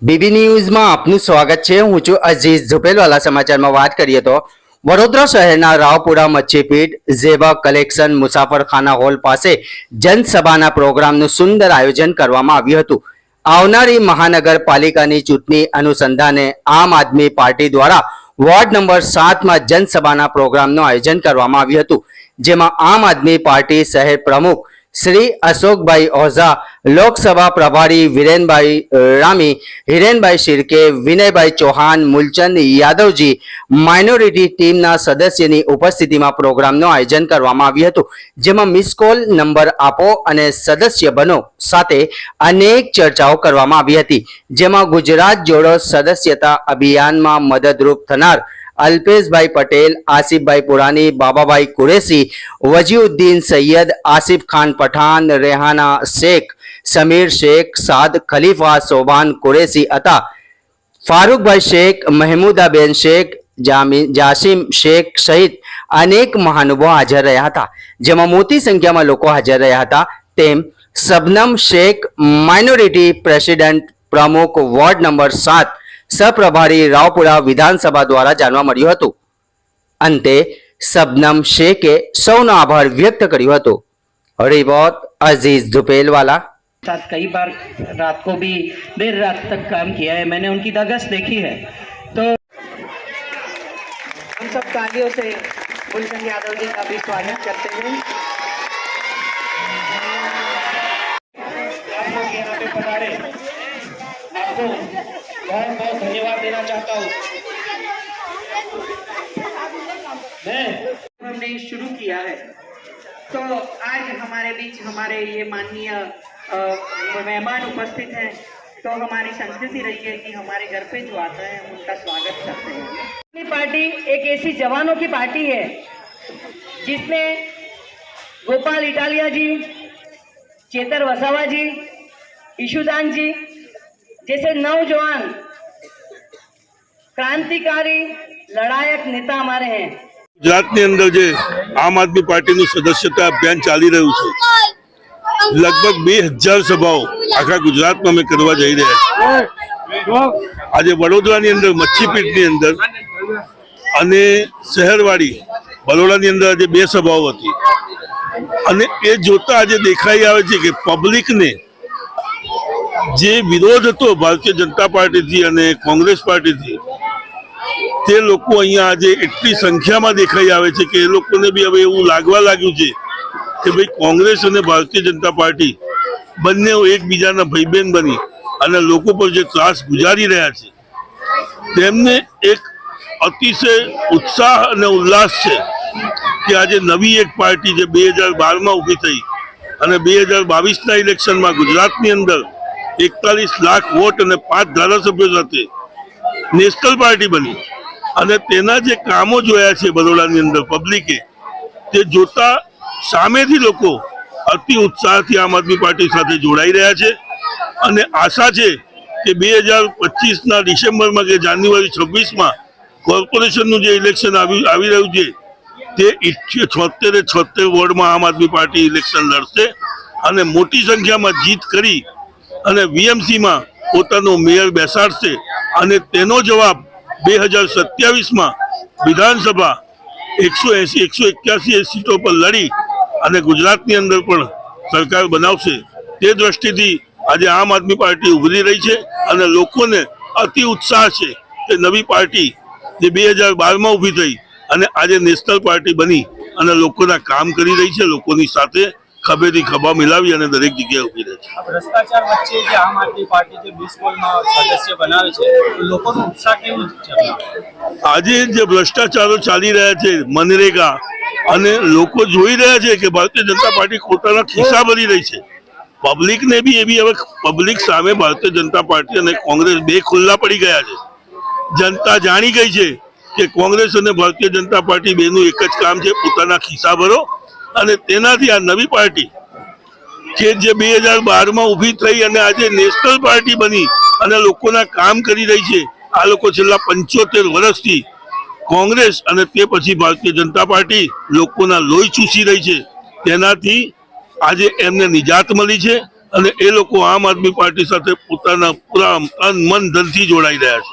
BB ન્યૂઝમાં આપનું સ્વાગત છે। હું છું અઝીઝ ઝુપેલવાલા। સમાચારમાં વાત કરીએ તો વડોદરા શહેરના રાવપુરા મચ્છીપીટ ઝેબા કલેક્શન મુસાફરખાના હોલ પાસે જનસભાના પ્રોગ્રામનું સુંદર આયોજન કરવામાં આવ્યું હતું। આવનારી મહાનગરપાલિકાની ચૂંટણી અનુસંધાને આમ આદમી પાર્ટી દ્વારા વોર્ડ નંબર 7માં જનસભાના પ્રોગ્રામનું આયોજન કરવામાં આવ્યું હતું, જેમાં આમ આદમી પાર્ટી શહેર પ્રમુખ श्री अशोकभाई ओझा, लोकसभा प्रभारी वीरेनभाई रामी, हिरेनभाई शिर्के, विनयभाई चौहान, मूलचंद यादव जी माइनोरिटी टीमना सदस्यनी उपस्थितिमां प्रोग्रामनुं आयोजन करवामां आव्युं हतुं, जेमां मिस कॉल नंबर आपो अने सदस्य बनो साथे अनेक चर्चाओ करवामां आवी हती, जेमां गुजरात जोड़ो सदस्यता अभियानमां मददरूप थनार अल्पेशभाई पटेल, आसिफभाई पुरानी, बाबाभाई कुरेशी, वजीउद्दीन सैयद, आसिफ खान पठान, रेहाना शेख, समीर शेख, साद खलीफा, सोबान कुरेशी अता फारूकभाई शेख, महमूदाबेन शेख, जासिम शेख सहित अनेक महानुभावो हाजर रह्या हता, जेमां मोटी संख्यामां लोको हाजर रह्या हता तेम सबनम शेख, माइनोरिटी प्रेसिडेंट प्रमुख वोर्ड नंबर 7 सप्रभारी रावपुरा विधानसभा द्वारा जानवा मळ्युं हतुं। अंते सबनम शेखे सौनो आभार व्यक्त कर्यो हतो। रिपोर्ट अजीज झुपेलवाला। साथ कई बार रात को भी देर रात तक काम किया है, मैंने उनकी धगस देखी है। तो हम सब तालियों से मूलचंद यादव जी का भी स्वागत करते हैं। आप लोग यहाँ पे पधारे, आपको बहुत बहुत धन्यवाद देना चाहता हूँ। हमने शुरू किया है, तो आज हमारे बीच हमारे ये माननीय मेहमान उपस्थित हैं। तो हमारी संस्कृति रही है कि हमारे घर पे जो आते हैं उनका स्वागत करते हैं। अपनी पार्टी एक ऐसी जवानों की पार्टी है जिसमें गोपाल इटालिया जी, चेतर वसावा जी, ईशुदान जी जैसे नौजवान क्रांतिकारी लड़ायक नेता हमारे हैं। गुजरातनी अंदर जे आम आदमी पार्टी सदस्यता अभियान चाली रह्यु छे, लगभग 2000 सभाओं आखा गुजरात में अमे करवा जई रह्या छीए। आज वडोदरानी अंदर मच्छीपीटनी अंदर अने शहरवाड़ी बरोडानी अंदर आज 2 सभाओं हती अने ए जोता आज देखाई आवे छे के पब्लिक ने जे विरोध हतो भारतीय जनता पार्टी थी अने कांग्रेस पार्टी थी ते लोको अहींया आज एटली संख्या में देखाई आवे छे के ए लोकोने बी हवे एवुं लागवा लाग्युं छे कि भाई कांग्रेस और भारतीय जनता पार्टी बने एकबीजाना भाईबेन बनी अने लोको पर जे त्रास गुजारी रह्या छे तेमने एक अतिशय उत्साह अने उल्लास छे कि आज नवी एक पार्टी जे 2012 में उभी थई अने 2022 ना इलेक्शन में गुजरातनी अंदर 41 लाख वोट अने 5 धारासभ्यो साथे नेशनल पार्टी बनी अने तेना जे कामो जोया छे बरोडानी अंदर पब्लिके ते जोता सामेथी लोको अति उत्साहथी आम आदमी पार्टी साथे जोड़ाई रह्या छे अने आशा छे कि 2025 ना डिसेम्बर में के जान्युआरी 26 में कोर्पोरेशन जे इलेक्शन आवी रह्युं छे ते 76 वोर्ड में आम आदमी पार्टी इलेक्शन लड़शे अने मोटी संख्या में जीत करी अने वीएमसी में पोतानो मेयर बेसाडशे अने तेनो जवाब 2027 में विधानसभा 180-181 सीटों पर लड़ी अने गुजरातनी अंदर पण सरकार बनावशे ते दृष्टिथी आज आम आदमी पार्टी उभरी रही है अने लोकोने अति उत्साह है कि नवी पार्टी जे 2012 में उभी थई अने आज नेशनल पार्टी बनी अने लोकोना काम करी रही है, लोकोनी साथे खभेथी खभा मिलावी अने दरेक जग्याए उभी रहे छे। भ्रष्टाचार वच्चे जे आम आदमी पार्टी जे बिस्कोलमां सदस्य बनावे छे तो लोकोनो उत्साह केवो छे? आज जे भ्रष्टाचारो चाली रह्या छे मनरेगा अने लोको जोई रह्या छे कि भारतीय जनता पार्टी पोताना खिस्सा भरी रही है। पब्लिक ने भी एवी हवे पब्लिक सामे भारतीय जनता पार्टी अने कांग्रेस बे खुल्ला पड़ी गया है। जनता जाणी गई है कि कांग्रेस अने भारतीय जनता पार्टी बेनु एक ज काम छे, पोताना खिस्सा भरो अने तेनाथी आ नवी पार्टी के जे 2012 में उभी थई अने आज नेशनल पार्टी बनी अने लोकोना काम करी रही है। आ लोको छेल्ला 75 वर्षथी कांग्रेस अने ते पछी भारतीय जनता पार्टी लोकोना लोही चूसी रही है, तेनाथी आज एमने निजात मळी छे અને એ લોકો આમ આદમી પાર્ટી સાથે પોતાના પૂરા તન મન ધનથી જોડાઈ રહ્યા છે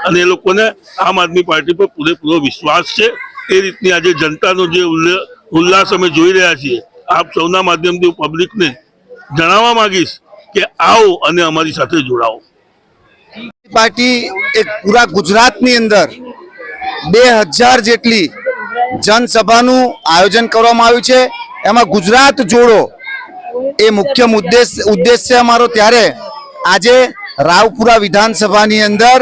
અને એ લોકોને આમ આદમી પાર્ટી પર પૂરેપૂરો વિશ્વાસ છે. એ રીતની આજે જનતાનો જે ઉલ્લાસ અમે જોઈ રહ્યા છીએ, આપ સૌના માધ્યમથી પબ્લિકને જણાવવા માંગીશ કે આવો અને અમારી સાથે જોડાઓ. પાર્ટી એક પૂરા ગુજરાતની અંદર 2000 જેટલી જનસભાનું આયોજન કરવામાં આવ્યું છે. એમાં ગુજરાત જોડો એ મુખ્ય ઉદ્દેશ્ય અમારો. ત્યારે આજે રાવપુરા વિધાનસભાની અંદર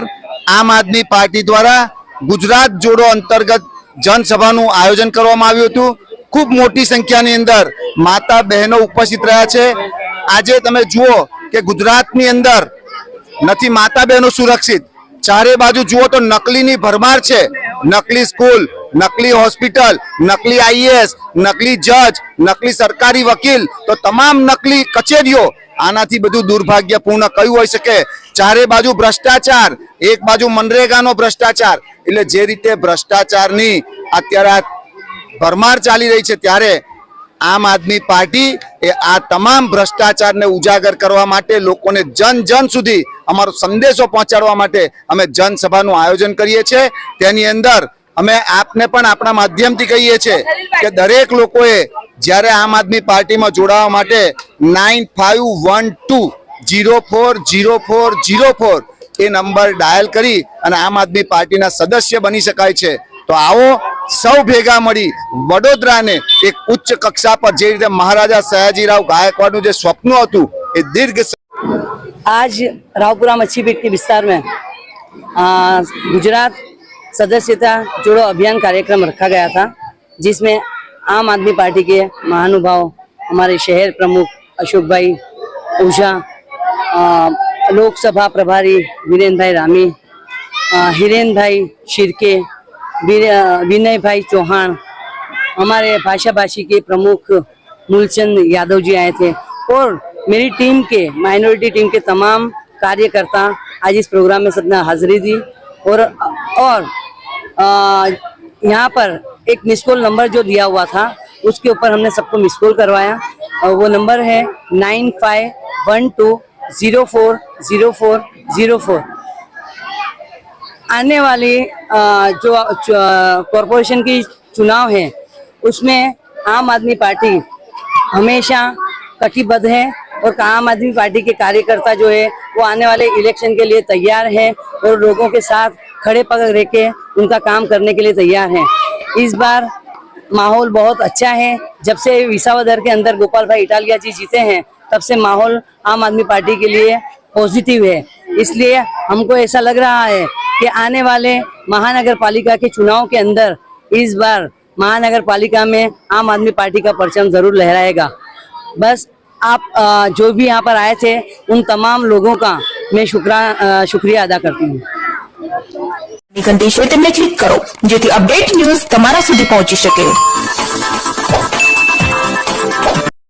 આમ આદમી પાર્ટી દ્વારા ગુજરાત જોડો અંતર્ગત જનસભાનું આયોજન કરવામાં આવ્યું હતું. ખૂબ મોટી સંખ્યાની અંદર માતા બહેનો ઉપસ્થિત રહ્યા છે. આજે તમે જુઓ કે ગુજરાતની અંદર નથી માતા બહેનો સુરક્ષિત, ચારે બાજુ જુઓ તો નકલીની ભરમાર છે. નકલી સ્કૂલ, નકલી હોસ્પિટલ, નકલી આઈએએસ, નકલી જજ, નકલી સરકારી વકીલ, તો તમામ નકલી કચેરીઓ. આનાથી બધું દુર્ભાગ્યપૂર્ણ કયું હોઈ શકે? ચારે બાજુ ભ્રષ્ટાચાર, એક બાજુ મનરેગાનો ભ્રષ્ટાચાર. એટલે જે રીતે ભ્રષ્ટાચારની અત્યારે ભરમાર ચાલી રહી છે, ત્યારે આમ આદમી પાર્ટી એ આ તમામ ભ્રષ્ટાચારને ઉજાગર કરવા માટે, લોકોને જન જન સુધી અમારો સંદેશો પહોંચાડવા માટે અમે જનસભાનું આયોજન કરીએ છીએ. તેની અંદર અમે આપને પણ આપણા માધ્યમથી કહીએ છીએ કે દરેક લોકોએ જ્યારે આમ આદમી પાર્ટીમાં જોડાવા માટે 9512040404 એ નંબર ડાયલ કરી અને આમ આદમી પાર્ટીના સદસ્ય બની શકાય છે. તો આવો સૌ ભેગા મળી વડોદરાને એક ઉચ્ચ કક્ષા પર, જે રીતે મહારાજા સયાજીરાવ ગાयकवाडનું જે સ્વપ્ન હતું એ દીર્ઘ. आज रावपुरा मच्छी पीट के विस्तार में गुजरात सदस्यता जोड़ो अभियान कार्यक्रम रखा गया था, जिसमें आम आदमी पार्टी के महानुभाव, हमारे शहर प्रमुख अशोक भाई ओझा, लोकसभा प्रभारी वीरेंद्र भाई रामी, हिरेन भाई शिरके, विनय भाई चौहान, हमारे भाषा भाषी के प्रमुख मूलचंद यादव जी आए थे और मेरी टीम के, माइनॉरिटी टीम के तमाम कार्यकर्ता आज इस प्रोग्राम में सबने हाजिरी दी. और यहाँ पर एक मिस कॉल नंबर जो दिया हुआ था, उसके ऊपर हमने सबको मिस कॉल करवाया. और वो नंबर है 9512040404. आने वाली जो कॉरपोरेशन की चुनाव है, उसमें आम आदमी पार्टी हमेशा कटिबद्ध है और आम आदमी पार्टी के कार्यकर्ता जो है वो आने वाले इलेक्शन के लिए तैयार है और लोगों के साथ खड़े पग रह के उनका काम करने के लिए तैयार है. इस बार माहौल बहुत अच्छा है. जब से विसावदर के अंदर गोपाल भाई इटालिया जी जीते हैं, तब से माहौल आम आदमी पार्टी के लिए पॉजिटिव है. इसलिए हमको ऐसा लग रहा है कि आने वाले महानगर पालिका के चुनाव के अंदर इस बार महानगर पालिका में आम आदमी पार्टी का परचम जरूर लहराएगा. बस आप जो भी यहाँ पर आए थे, उन तमाम लोगों का मैं शुक्रिया अदा करती हूँ. ઘંટી છે તેમને ક્લિક કરો જેથી અપડેટ ન્યૂઝ તમારા સુધી પહોંચી શકે.